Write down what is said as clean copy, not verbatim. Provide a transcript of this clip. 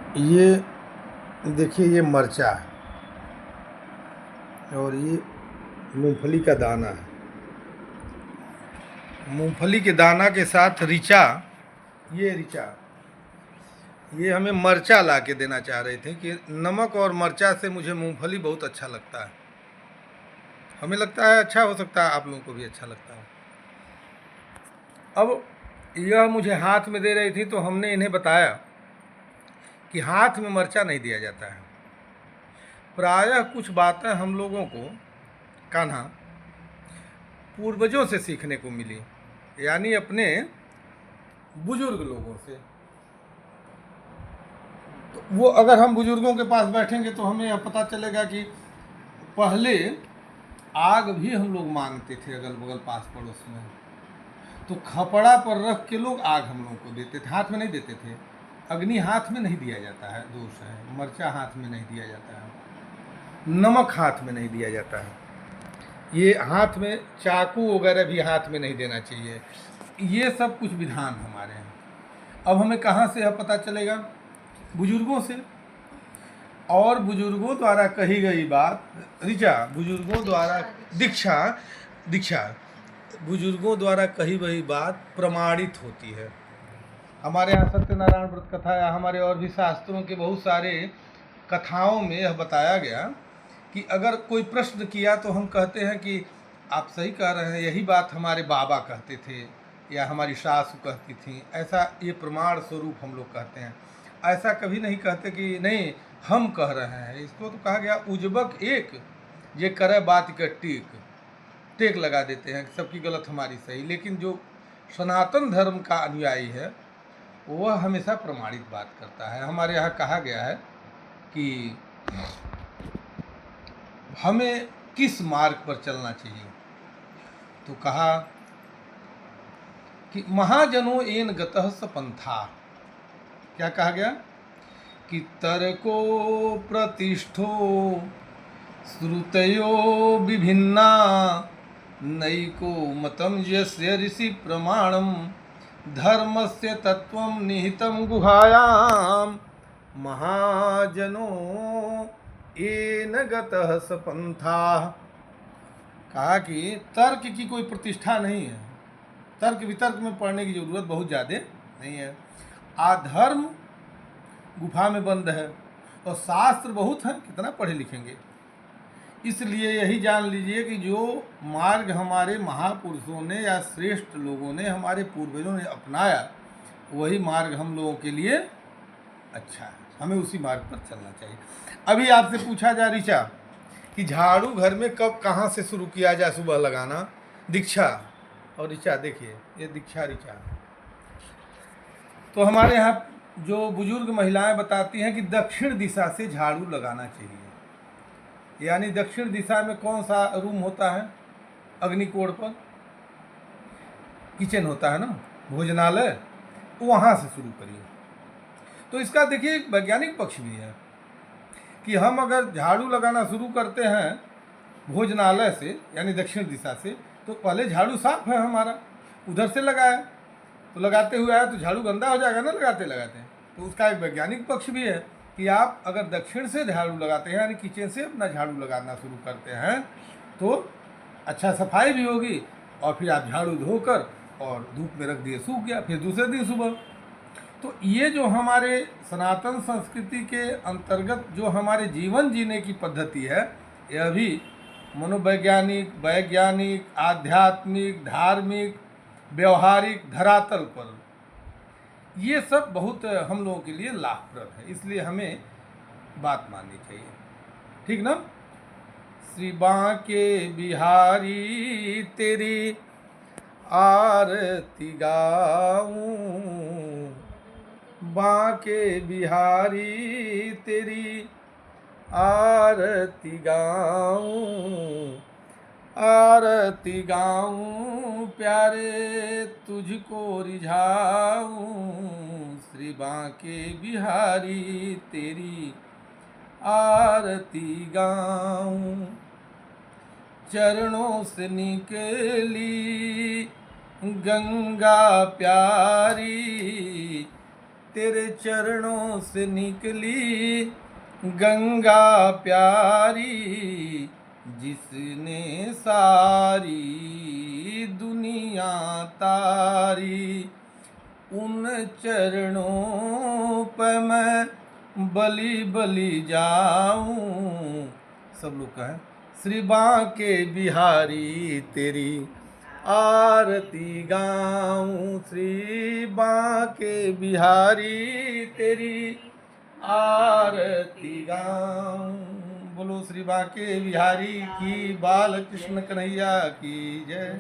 ये देखिए, ये मिर्चा है और ये मूंगफली का दाना है। मूंगफली के दाना के साथ ऋचा, ये ऋचा, ये हमें मिर्चा ला के देना चाह रहे थे कि नमक और मिर्चा से मुझे मूंगफली बहुत अच्छा लगता है। हमें लगता है अच्छा, हो सकता है आप लोगों को भी अच्छा लगता है। अब यह मुझे हाथ में दे रही थी तो हमने इन्हें बताया कि हाथ में मिर्चा नहीं दिया जाता है। प्रायः कुछ बातें हम लोगों को कान्हा पूर्वजों से सीखने को मिली, यानी अपने बुजुर्ग लोगों से। तो वो अगर हम बुजुर्गों के पास बैठेंगे तो हमें यह पता चलेगा कि पहले आग भी हम लोग मांगते थे अगल बगल पास पड़ोस में। तो खपड़ा पर रख के लोग आग हम लोगों को देते थे, हाथ में नहीं देते थे। अग्नि हाथ में नहीं दिया जाता है, दोष है। मिर्चा हाथ में नहीं दिया जाता है, नमक हाथ में नहीं दिया जाता है, ये हाथ में चाकू वगैरह भी हाथ में नहीं देना चाहिए। ये सब कुछ विधान हमारे हैं। अब हमें कहाँ से यह पता चलेगा? बुजुर्गों से। और बुजुर्गों द्वारा कही गई बात ऋचा, बुजुर्गों द्वारा दीक्षा, दीक्षा बुजुर्गों द्वारा कही गई बात प्रमाणित होती है। हमारे यहाँ सत्यनारायण व्रत कथा या हमारे और भी शास्त्रों के बहुत सारे कथाओं में यह बताया गया कि अगर कोई प्रश्न किया तो हम कहते हैं कि आप सही कह रहे हैं, यही बात हमारे बाबा कहते थे या हमारी सासु कहती थी। ऐसा ये प्रमाण स्वरूप हम लोग कहते हैं। ऐसा कभी नहीं कहते कि नहीं हम कह रहे हैं। इसको तो कहा गया उजबक एक ये करे बात का टेक, टेक लगा देते हैं सबकी गलत हमारी सही। लेकिन जो सनातन धर्म का अनुयायी है वह हमेशा प्रमाणित बात करता है। हमारे यहाँ कहा गया है कि हमें किस मार्ग पर चलना चाहिए, तो कहा कि महाजनो एन गतः स पंथा। क्या कहा गया? कि तर्को प्रतिष्ठो श्रुतयो विभिन्ना नैको मतम यस्य ऋषि प्रमाणम धर्मस्य तत्वं निहितं गुहायाम महाजनो येन गतः स पंथाः। कहा कि तर्क की कोई प्रतिष्ठा नहीं है, तर्क वितर्क में पढ़ने की जरूरत बहुत ज़्यादा नहीं है। आधर्म गुफा में बंद है और शास्त्र बहुत हैं, कितना पढ़े लिखेंगे। इसलिए यही जान लीजिए कि जो मार्ग हमारे महापुरुषों ने या श्रेष्ठ लोगों ने, हमारे पूर्वजों ने अपनाया, वही मार्ग हम लोगों के लिए अच्छा है। हमें उसी मार्ग पर चलना चाहिए। अभी आपसे पूछा जा ऋचा कि झाड़ू घर में कब कहाँ से शुरू किया जाए सुबह लगाना? दीक्षा और ऋचा, देखिए ये दीक्षा ऋचा। तो हमारे यहाँ जो बुजुर्ग महिलाएं बताती हैं कि दक्षिण दिशा से झाड़ू लगाना चाहिए। यानी दक्षिण दिशा में कौन सा रूम होता है? अग्निकोण पर किचन होता है ना, भोजनालय, वहाँ से शुरू करिए। तो इसका देखिए एक वैज्ञानिक पक्ष भी है कि हम अगर झाड़ू लगाना शुरू करते हैं भोजनालय से यानी दक्षिण दिशा से, तो पहले झाड़ू साफ है हमारा, उधर से लगाया, तो लगाते हुए आया तो झाड़ू गंदा हो जाएगा ना लगाते लगाते। तो उसका एक वैज्ञानिक पक्ष भी है कि आप अगर दक्षिण से झाड़ू लगाते हैं यानी किचन से अपना झाड़ू लगाना शुरू करते हैं तो अच्छा सफाई भी होगी, और फिर आप झाड़ू धोकर और धूप में रख दिए, सूख गया, फिर दूसरे दिन सुबह। तो ये जो हमारे सनातन संस्कृति के अंतर्गत जो हमारे जीवन जीने की पद्धति है, यह भी मनोवैज्ञानिक, वैज्ञानिक, आध्यात्मिक, धार्मिक, व्यवहारिक धरातल पर ये सब बहुत हम लोगों के लिए लाभप्रद है। इसलिए हमें बात माननी चाहिए, ठीक ना? श्री बांके बिहारी तेरी आरती गाऊं, बांके बिहारी तेरी आरती गाऊं, आरती गाऊं प्यारे तुझको रिझाऊं, श्री बांके बिहारी तेरी आरती गाऊं। चरणों से निकली गंगा प्यारी तेरे चरणों से निकली गंगा प्यारी, जिसने सारी दुनिया तारी। उन चरणों पे मैं बलि बलि जाऊं। सब लोग कहें श्री बांके बिहारी तेरी आरती गाऊं, श्री बांके बिहारी तेरी आरती गाऊं। बोलो श्री बांके बिहारी की, बाल कृष्ण कन्हैया की जय।